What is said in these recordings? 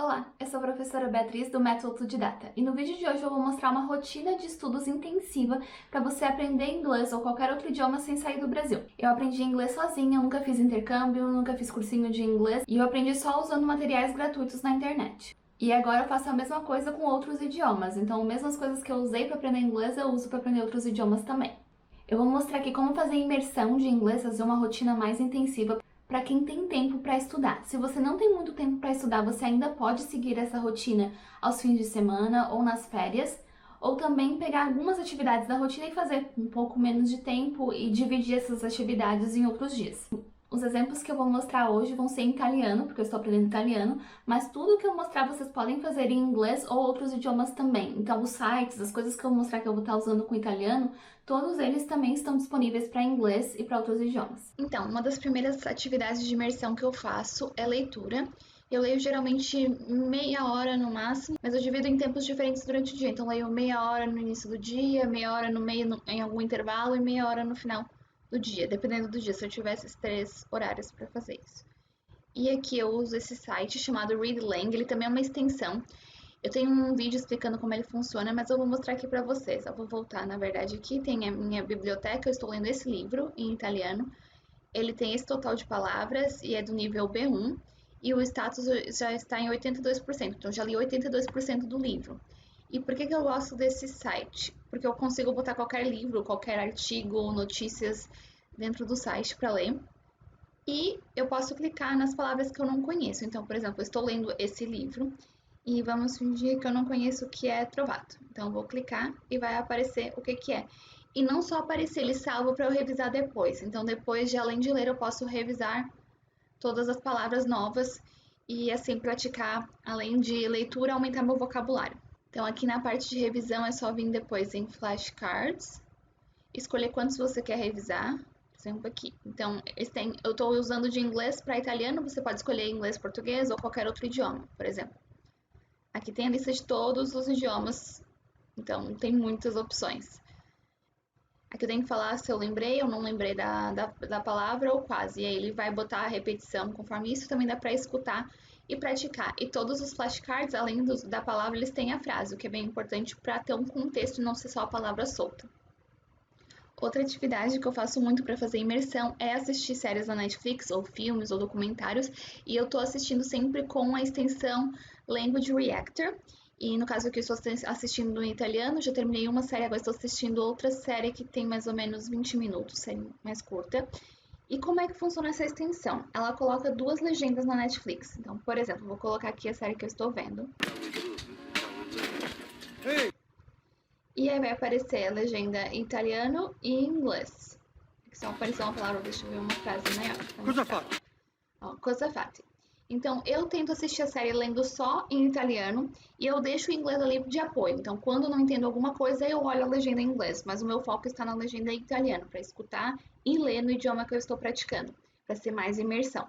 Olá, eu sou a professora Beatriz do Método Autodidata e no vídeo de hoje eu vou mostrar uma rotina de estudos intensiva para você aprender inglês ou qualquer outro idioma sem sair do Brasil. Eu aprendi inglês sozinha, eu nunca fiz intercâmbio, nunca fiz cursinho de inglês e eu aprendi só usando materiais gratuitos na internet. E agora eu faço a mesma coisa com outros idiomas, então mesmas coisas que eu usei para aprender inglês eu uso para aprender outros idiomas também. Eu vou mostrar aqui como fazer imersão de inglês, fazer uma rotina mais intensiva para quem tem tempo para estudar. Se você não tem muito tempo para estudar, você ainda pode seguir essa rotina aos fins de semana ou nas férias, ou também pegar algumas atividades da rotina e fazer um pouco menos de tempo e dividir essas atividades em outros dias. Os exemplos que eu vou mostrar hoje vão ser em italiano, porque eu estou aprendendo italiano, mas tudo que eu mostrar vocês podem fazer em inglês ou outros idiomas também. Então os sites, as coisas que eu vou mostrar que eu vou estar usando com italiano, todos eles também estão disponíveis para inglês e para outros idiomas. Então, uma das primeiras atividades de imersão que eu faço é leitura. Eu leio geralmente meia hora no máximo, mas eu divido em tempos diferentes durante o dia. Então, leio meia hora no início do dia, meia hora no meio, em algum intervalo e meia hora no final do dia, dependendo do dia, se eu tiver esses 3 horários para fazer isso. E aqui eu uso esse site chamado ReadLang, ele também é uma extensão. Eu tenho um vídeo explicando como ele funciona, mas eu vou mostrar aqui para vocês. Eu vou voltar, na verdade, aqui tem a minha biblioteca, eu estou lendo esse livro em italiano. Ele tem esse total de palavras e é do nível B1 e o status já está em 82%, então já li 82% do livro. E por que eu gosto desse site? Porque eu consigo botar qualquer livro, qualquer artigo, notícias dentro do site para ler. E eu posso clicar nas palavras que eu não conheço. Então, por exemplo, eu estou lendo esse livro e vamos fingir que eu não conheço o que é trovato. Então, eu vou clicar e vai aparecer o que que é. E não só aparecer, ele salva para eu revisar depois. Então, depois de além de ler, eu posso revisar todas as palavras novas e assim praticar, além de leitura, aumentar meu vocabulário. Então, aqui na parte de revisão é só vir depois em flashcards, escolher quantos você quer revisar, por exemplo, aqui. Então, eu estou usando de inglês para italiano, você pode escolher inglês, português ou qualquer outro idioma, por exemplo. Aqui tem a lista de todos os idiomas, então tem muitas opções. Aqui eu tenho que falar se eu lembrei ou não lembrei da palavra ou quase. E aí ele vai botar a repetição conforme isso, também dá para escutar e praticar. E todos os flashcards, além da palavra, eles têm a frase, o que é bem importante para ter um contexto e não ser só a palavra solta. Outra atividade que eu faço muito para fazer imersão é assistir séries na Netflix, ou filmes, ou documentários, e eu estou assistindo sempre com a extensão Language Reactor. E no caso aqui eu estou assistindo em italiano, já terminei uma série, agora estou assistindo outra série que tem mais ou menos 20 minutos, série mais curta. E como é que funciona essa extensão? Ela coloca 2 legendas na Netflix. Então, por exemplo, vou colocar aqui a série que eu estou vendo. E aí vai aparecer a legenda em italiano e em inglês. Só apareceu uma palavra, deixa eu ver uma frase maior. Cosa fate? Ó, cosa fate. Então, eu tento assistir a série lendo só em italiano e eu deixo o inglês ali de apoio. Então, quando eu não entendo alguma coisa, eu olho a legenda em inglês, mas o meu foco está na legenda em italiano, para escutar e ler no idioma que eu estou praticando, para ser mais imersão.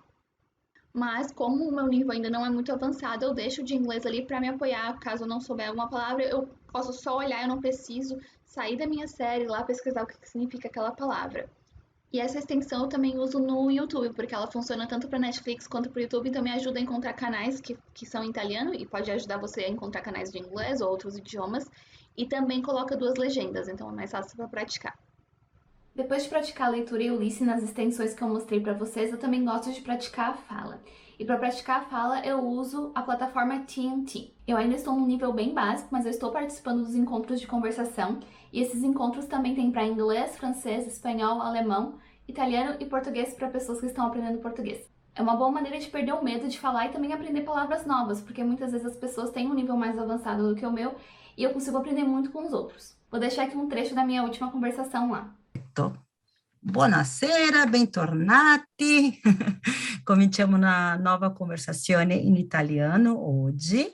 Mas, como o meu nível ainda não é muito avançado, eu deixo de inglês ali para me apoiar. Caso eu não souber alguma palavra, eu posso só olhar, eu não preciso sair da minha série lá pesquisar o que significa aquela palavra. E essa extensão eu também uso no YouTube, porque ela funciona tanto para Netflix quanto para o YouTube, então me ajuda a encontrar canais que são em italiano e pode ajudar você a encontrar canais de inglês ou outros idiomas. E também coloca 2 legendas, então é mais fácil para praticar. Depois de praticar a leitura e o listening nas extensões que eu mostrei para vocês, eu também gosto de praticar a fala. E para praticar a fala, eu uso a plataforma TNT. Eu ainda estou num nível bem básico, mas eu estou participando dos encontros de conversação. E esses encontros também tem para inglês, francês, espanhol, alemão, italiano e português para pessoas que estão aprendendo português. É uma boa maneira de perder o medo de falar e também aprender palavras novas, porque muitas vezes as pessoas têm um nível mais avançado do que o meu e eu consigo aprender muito com os outros. Vou deixar aqui um trecho da minha última conversação lá. Buonasera, bentornati. Cominciamo una nuova conversazione in italiano oggi.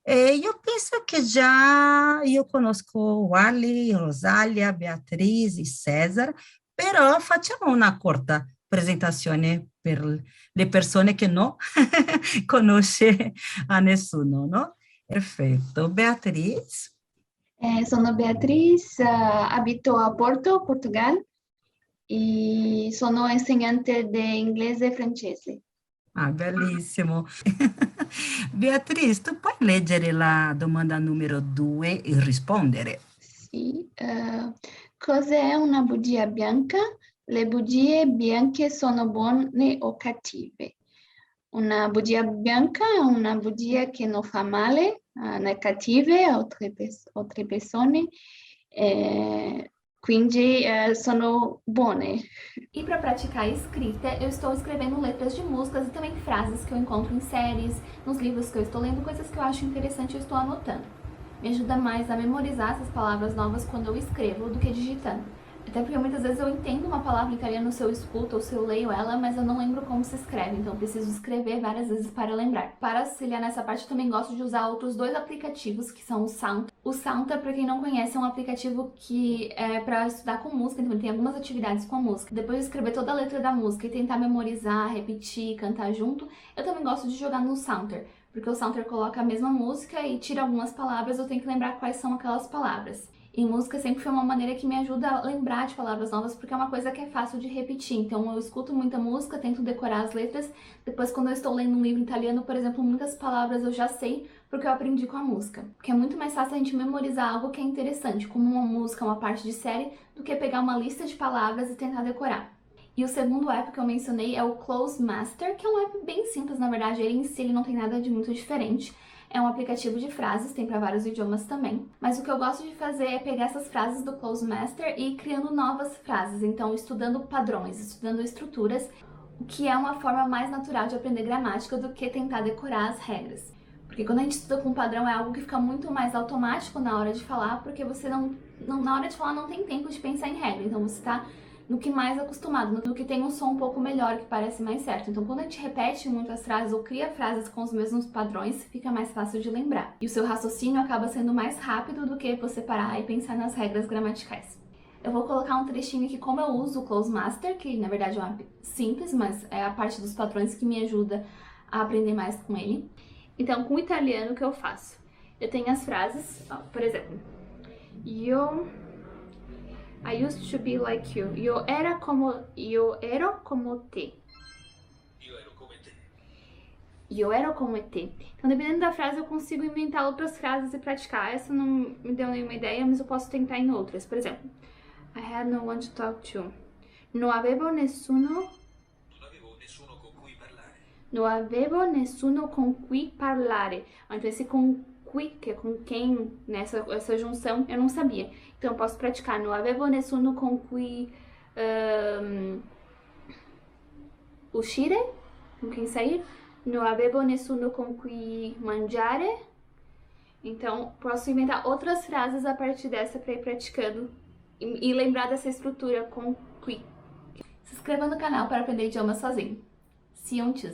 E io penso che già io conosco Wally, Rosalia, Beatriz e Cesar, però facciamo una corta presentazione per le persone che non conosce a nessuno, no? Perfetto. Beatriz? Sono Beatriz, abito a Porto, Portugal, e sono insegnante di inglese e francese. Ah, bellissimo. Beatriz, tu puoi leggere la domanda numero 2 e rispondere? Sì. Cos'è una bugia bianca? Le bugie bianche sono buone o cattive? Una bugia bianca è una bugia che non fa male, non è cattive a altre persone, quindi sono buone. E para praticar a escrita, eu estou escrevendo letras de músicas e também frases que eu encontro em séries, nos livros que eu estou lendo, coisas que eu acho interessante eu estou anotando. Me ajuda mais a memorizar essas palavras novas quando eu escrevo do que digitando. Até porque muitas vezes eu entendo uma palavra em italiano se eu escuto ou se eu leio ela, mas eu não lembro como se escreve, então eu preciso escrever várias vezes para lembrar. Para auxiliar nessa parte, eu também gosto de usar outros dois aplicativos, que são o Sound. O Sound, para quem não conhece, é um aplicativo que é para estudar com música, então ele tem algumas atividades com a música. Depois de escrever toda a letra da música e tentar memorizar, repetir, cantar junto, eu também gosto de jogar no Soundter, porque o Soundter coloca a mesma música e tira algumas palavras, eu tenho que lembrar quais são aquelas palavras. E música sempre foi uma maneira que me ajuda a lembrar de palavras novas, porque é uma coisa que é fácil de repetir. Então eu escuto muita música, tento decorar as letras, depois quando eu estou lendo um livro italiano, por exemplo, muitas palavras eu já sei porque eu aprendi com a música. Porque é muito mais fácil a gente memorizar algo que é interessante, como uma música, uma parte de série, do que pegar uma lista de palavras e tentar decorar. E o segundo app que eu mencionei é o Close Master, que é um app bem simples, na verdade, ele em si ele não tem nada de muito diferente. É um aplicativo de frases, tem para vários idiomas também. Mas o que eu gosto de fazer é pegar essas frases do Close Master e ir criando novas frases. Então, estudando padrões, estudando estruturas, o que é uma forma mais natural de aprender gramática do que tentar decorar as regras. Porque quando a gente estuda com padrão é algo que fica muito mais automático na hora de falar, porque você na hora de falar não tem tempo de pensar em regra. Então, você está no que mais acostumado, no que tem um som um pouco melhor, que parece mais certo. Então, quando a gente repete muito as frases ou cria frases com os mesmos padrões, fica mais fácil de lembrar. E o seu raciocínio acaba sendo mais rápido do que você parar e pensar nas regras gramaticais. Eu vou colocar um trechinho aqui como eu uso o Close Master, que na verdade é um app simples, mas é a parte dos padrões que me ajuda a aprender mais com ele. Então, com o italiano, o que eu faço? Eu tenho as frases, ó, por exemplo, I used to be like you. Eu ero como te. Eu ero como te. Então, dependendo da frase, eu consigo inventar outras frases e praticar. Essa não me deu nenhuma ideia, mas eu posso tentar em outras. Por exemplo, I had no one to talk to. Non avevo nessuno con cui parlare. Então, esse con cui, que é com quem, nessa essa junção, eu não sabia. Então, eu posso praticar. Non avevo nessuno con cui uscire, com quem sair. Non avevo nessuno con cui mangiare. Então, posso inventar outras frases a partir dessa para ir praticando e lembrar dessa estrutura com qui. Se inscreva no canal para aprender idiomas sozinho. See you on Tuesday.